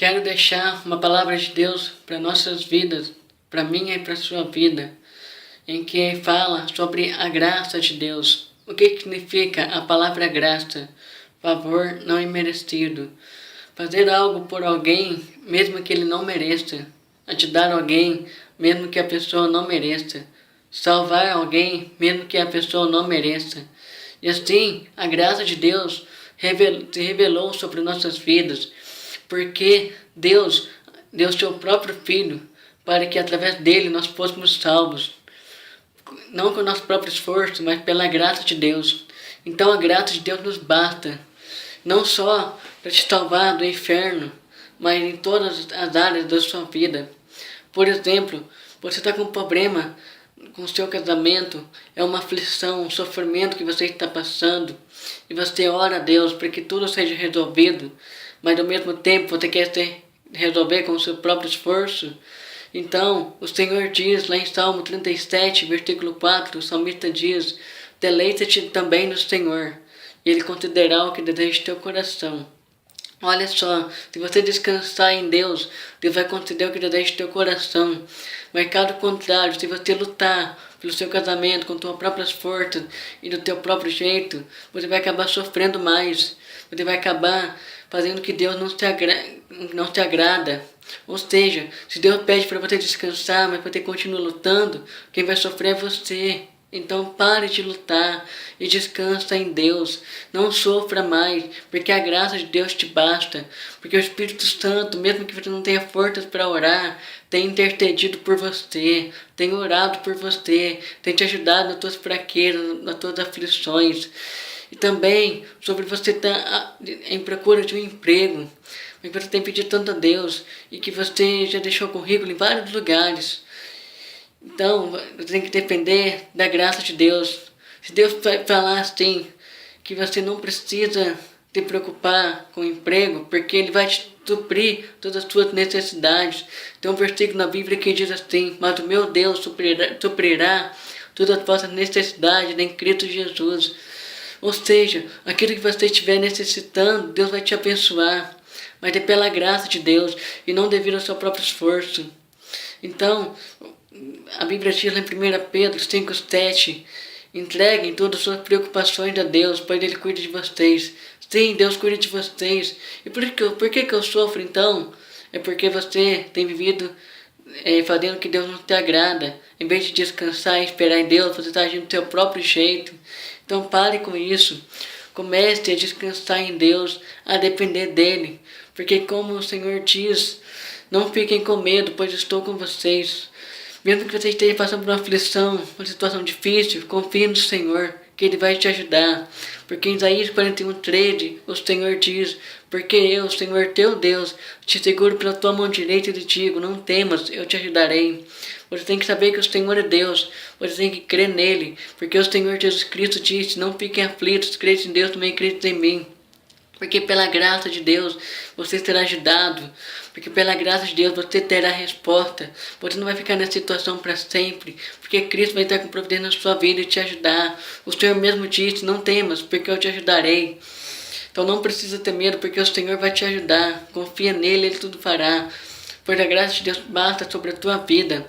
Quero deixar uma palavra de Deus para nossas vidas, para minha e para sua vida, em que fala sobre a graça de Deus. O que significa a palavra graça? Favor não imerecido. Fazer algo por alguém, mesmo que ele não mereça. Ajudar alguém, mesmo que a pessoa não mereça. Salvar alguém, mesmo que a pessoa não mereça. E assim, a graça de Deus se revelou sobre nossas vidas, porque Deus deu seu próprio Filho para que através dele nós fôssemos salvos. Não com o nosso próprio esforço, mas pela graça de Deus. Então a graça de Deus nos basta, não só para te salvar do inferno, mas em todas as áreas da sua vida. Por exemplo, você está com um problema com o seu casamento, é uma aflição, um sofrimento que você está passando, e você ora a Deus para que tudo seja resolvido, mas ao mesmo tempo você quer resolver com o seu próprio esforço. Então, o Senhor diz lá em Salmo 37, versículo 4, o salmista diz: deleita-te também no Senhor, e Ele concederá o que deseja teu coração. Olha só, se você descansar em Deus, Deus vai conceder o que deseja teu coração. Mas caso contrário, se você lutar pelo seu casamento com tuas próprias forças e do teu próprio jeito, você vai acabar sofrendo mais. Você vai acabar fazendo que Deus não te agrada. Ou seja, se Deus pede para você descansar, mas você continua lutando, quem vai sofrer é você. Então pare de lutar e descansa em Deus. Não sofra mais, porque a graça de Deus te basta. Porque o Espírito Santo, mesmo que você não tenha forças para orar, tem intercedido por você, tem orado por você, tem te ajudado nas tuas fraquezas, nas tuas aflições. E também sobre você estar em procura de um emprego, mas você tem pedido tanto a Deus e que você já deixou currículo em vários lugares. Então, você tem que depender da graça de Deus. Se Deus falar assim, que você não precisa te preocupar com o emprego, porque Ele vai te suprir todas as suas necessidades. Tem um versículo na Bíblia que diz assim: mas o meu Deus suprirá todas as vossas necessidades em Cristo Jesus. Ou seja, aquilo que você estiver necessitando, Deus vai te abençoar. Mas é pela graça de Deus e não devido ao seu próprio esforço. Então, a Bíblia diz em 1 Pedro 5,7: entreguem todas as suas preocupações a Deus, pois Ele cuida de vocês. Sim, Deus cuida de vocês. E por que eu sofro então? É porque você tem vivido fazendo o que Deus não te agrada. Em vez de descansar e esperar em Deus, você está agindo do seu próprio jeito. Então pare com isso. Comece a descansar em Deus, a depender dEle. Porque como o Senhor diz, não fiquem com medo, pois estou com vocês. Mesmo que você esteja passando por uma aflição, uma situação difícil, confie no Senhor, que Ele vai te ajudar. Porque em Isaías 41:13, o Senhor diz: porque eu, Senhor teu Deus, te seguro pela tua mão direita e te digo: não temas, eu te ajudarei. Você tem que saber que o Senhor é Deus, você tem que crer nele, porque o Senhor Jesus Cristo disse: não fiquem aflitos, crede em Deus, também crede em mim. Porque pela graça de Deus você será ajudado. Porque pela graça de Deus você terá resposta. Você não vai ficar nessa situação para sempre. Porque Cristo vai estar com providência na sua vida e te ajudar. O Senhor mesmo disse: não temas, porque eu te ajudarei. Então não precisa ter medo, porque o Senhor vai te ajudar. Confia nele, Ele tudo fará. Pois a graça de Deus basta sobre a tua vida.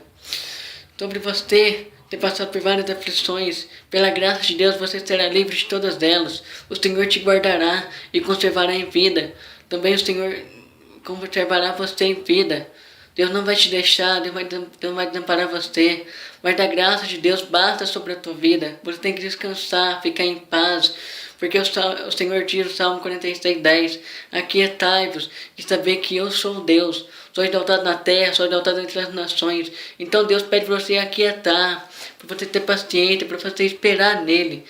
Sobre você ter passado por várias aflições, pela graça de Deus você será livre de todas elas. O Senhor te guardará e conservará em vida. Também o Senhor conservará você em vida. Deus não vai te deixar, Deus não vai desamparar você. Mas da graça de Deus basta sobre a tua vida. Você tem que descansar, ficar em paz. Porque o Senhor diz no Salmo 46:10: aquietai-vos e saber que eu sou Deus. Sou exaltado na terra, sou exaltado entre as nações. Então Deus pede para você aquietar, para você ter paciência, para você esperar nele.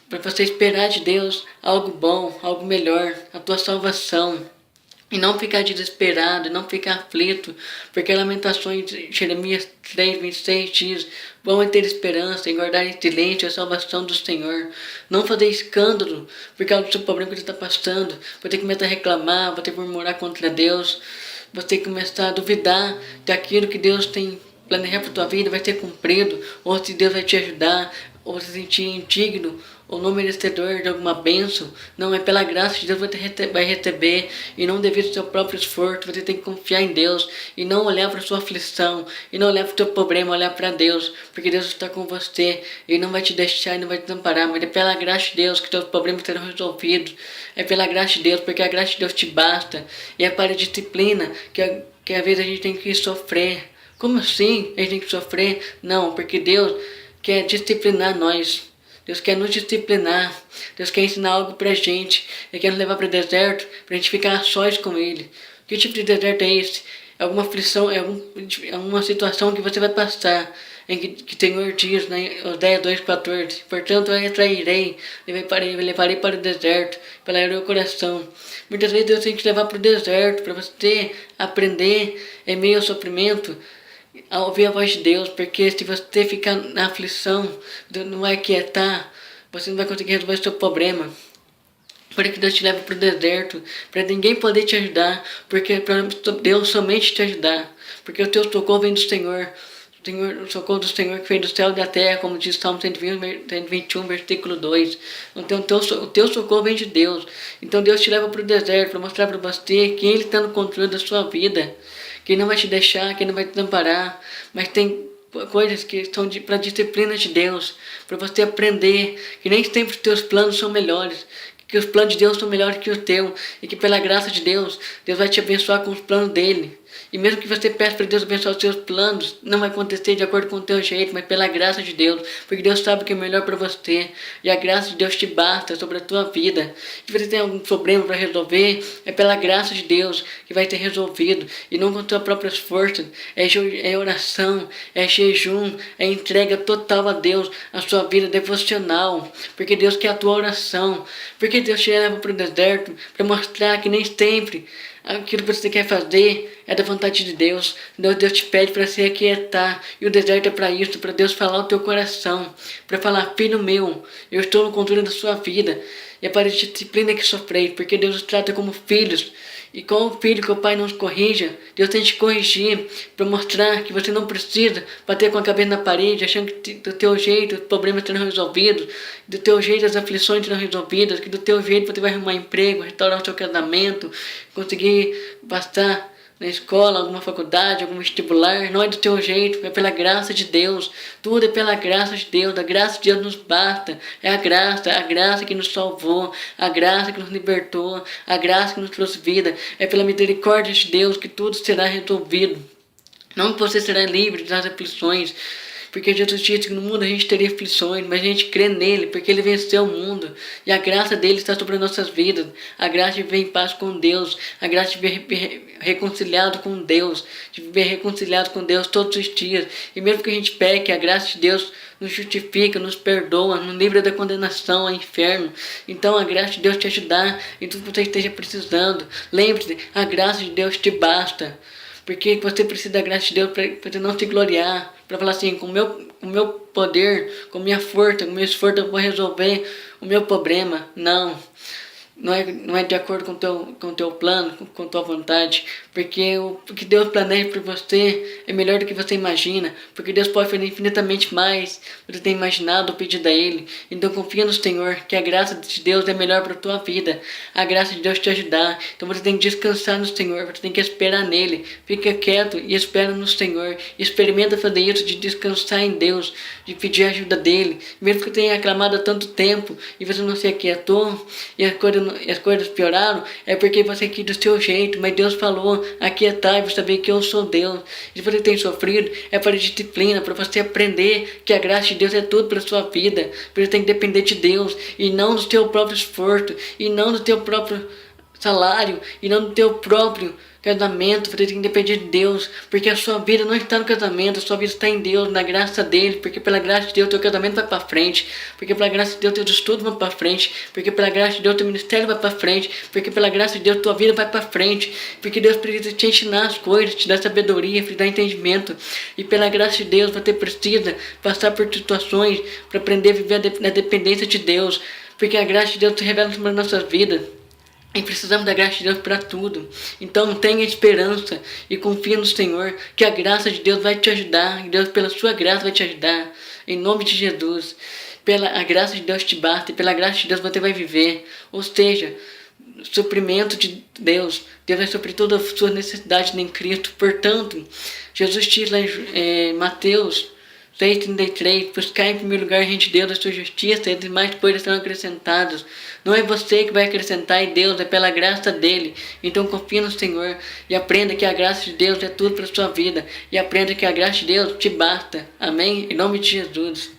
Para você esperar de Deus algo bom, algo melhor, a tua salvação. E não ficar desesperado, não ficar aflito, porque Lamentações de Jeremias 3:26 diz: vão ter esperança e guardar em silêncio a salvação do Senhor. Não fazer escândalo por causa do seu problema que você está passando. Você começar a reclamar, você murmurar contra Deus, você começar a duvidar daquilo que Deus tem planejado para a tua vida vai ser cumprido, ou se Deus vai te ajudar, ou se sentir indigno ou não merecedor de alguma bênção. Não, é pela graça de Deus você vai receber, e não devido ao seu próprio esforço. Você tem que confiar em Deus e não olhar para a sua aflição, e não olhar para o seu problema, olhar para Deus, porque Deus está com você, Ele não vai te deixar e não vai te desamparar, mas é pela graça de Deus que seus problemas serão resolvidos. É pela graça de Deus, porque a graça de Deus te basta, e é para a disciplina que às vezes a gente tem que sofrer. Como assim a gente tem que sofrer? Não, porque Deus quer disciplinar nós. Deus quer nos disciplinar. Deus quer ensinar algo pra gente. Ele quer nos levar para o deserto, pra gente ficar a sós com Ele. Que tipo de deserto é esse? É alguma aflição, é alguma situação que você vai passar, em que o Senhor diz, né, Oséias 2,14: portanto eu atrairei, levarei para o deserto, para o meu coração. Muitas vezes Deus tem que te levar para o deserto, para você aprender em meio ao sofrimento a ouvir a voz de Deus, porque se você ficar na aflição, Deus não vai quietar, você não vai conseguir resolver o seu problema. Por que Deus te leva para o deserto, para ninguém poder te ajudar, porque para Deus somente te ajudar, porque o teu socorro vem do Senhor. O socorro do Senhor que vem do céu e da terra, como diz Salmo 121, versículo 2. Então o teu socorro vem de Deus. Então Deus te leva para o deserto, para mostrar para você que Ele está no controle da sua vida, que Ele não vai te deixar, que Ele não vai te desamparar, mas tem coisas que estão para a disciplina de Deus, para você aprender que nem sempre os teus planos são melhores, que os planos de Deus são melhores que o teu, e que pela graça de Deus, Deus vai te abençoar com os planos dele. E mesmo que você peça para Deus abençoar os seus planos, não vai acontecer de acordo com o teu jeito, mas pela graça de Deus, porque Deus sabe o que é melhor para você, e a graça de Deus te basta sobre a tua vida. Se você tem algum problema para resolver, é pela graça de Deus que vai ter resolvido, e não com suas próprias forças. É oração, é jejum, é entrega total a Deus, a sua vida devocional, porque Deus quer a tua oração, porque Deus te leva para o deserto para mostrar que nem sempre aquilo que você quer fazer é da vontade de Deus. Deus te pede para se aquietar. E o deserto é para isso, para Deus falar o teu coração. Para falar: filho meu, eu estou no controle da sua vida. E é para a disciplina que sofrei, porque Deus os trata como filhos. E com o filho que o pai não os corrija, Deus tem que te corrigir, para mostrar que você não precisa bater com a cabeça na parede, achando que do teu jeito os problemas serão resolvidos, do teu jeito as aflições serão resolvidas, que do teu jeito você vai arrumar emprego, restaurar o seu casamento, conseguir passar na escola, alguma faculdade, algum vestibular. Não é do teu jeito, é pela graça de Deus. Tudo é pela graça de Deus. A graça de Deus nos basta. É a graça que nos salvou, a graça que nos libertou, a graça que nos trouxe vida. É pela misericórdia de Deus que tudo será resolvido. Não que você será livre das aflições, porque Jesus disse que no mundo a gente teria aflições, mas a gente crê nele, porque ele venceu o mundo. E a graça dele está sobre as nossas vidas. A graça de viver em paz com Deus. A graça de viver reconciliado com Deus. De viver reconciliado com Deus todos os dias. E mesmo que a gente peque, a graça de Deus nos justifica, nos perdoa, nos livra da condenação ao inferno. Então a graça de Deus te ajudar em tudo que você esteja precisando. Lembre-se, a graça de Deus te basta. Porque você precisa da graça de Deus para você não se gloriar, para falar assim: com o meu poder, com minha força, com o meu esforço eu vou resolver o meu problema. Não. Não é de acordo com o teu plano, com a tua vontade, porque o que Deus planeja para você é melhor do que você imagina, porque Deus pode fazer infinitamente mais do que você tem imaginado ou pedido a Ele. Então confia no Senhor, que a graça de Deus é melhor para a tua vida, a graça de Deus te ajudar. Então você tem que descansar no Senhor, você tem que esperar nele. Fica quieto e espera no Senhor, experimenta fazer isso, de descansar em Deus, de pedir a ajuda dele, mesmo que tenha aclamado há tanto tempo e você não se aquietou e as coisas pioraram, é porque você quis do seu jeito, mas Deus falou: aquietai-vos, saber que eu sou Deus. E se você tem sofrido, é para disciplina, para você aprender que a graça de Deus é tudo para a sua vida. Você tem que depender de Deus, e não do teu próprio esforço, e não do teu próprio salário, e não do teu próprio casamento. Você tem que depender de Deus, porque a sua vida não está no casamento, a sua vida está em Deus, na graça dele, porque pela graça de Deus teu casamento vai para frente, porque pela graça de Deus teus estudos vão para frente, porque pela graça de Deus teu ministério vai para frente, porque pela graça de Deus tua vida vai para frente, porque Deus precisa te ensinar as coisas, te dar sabedoria, te dar entendimento, e pela graça de Deus você precisa passar por situações para aprender a viver na dependência de Deus, porque a graça de Deus se revela sobre as nossas vidas. E precisamos da graça de Deus para tudo. Então tenha esperança e confia no Senhor, que a graça de Deus vai te ajudar. E Deus, pela sua graça, vai te ajudar. Em nome de Jesus. a graça de Deus te basta e pela graça de Deus você vai viver. Ou seja, suprimento de Deus. Deus vai suprir todas as suas necessidades em Cristo. Portanto, Jesus diz lá em Mateus 6,33, buscar em primeiro lugar a gente Deus, a sua justiça, e as demais coisas serão acrescentadas. Não é você que vai acrescentar em Deus, é pela graça dele. Então confie no Senhor e aprenda que a graça de Deus é tudo para a sua vida. E aprenda que a graça de Deus te basta. Amém? Em nome de Jesus.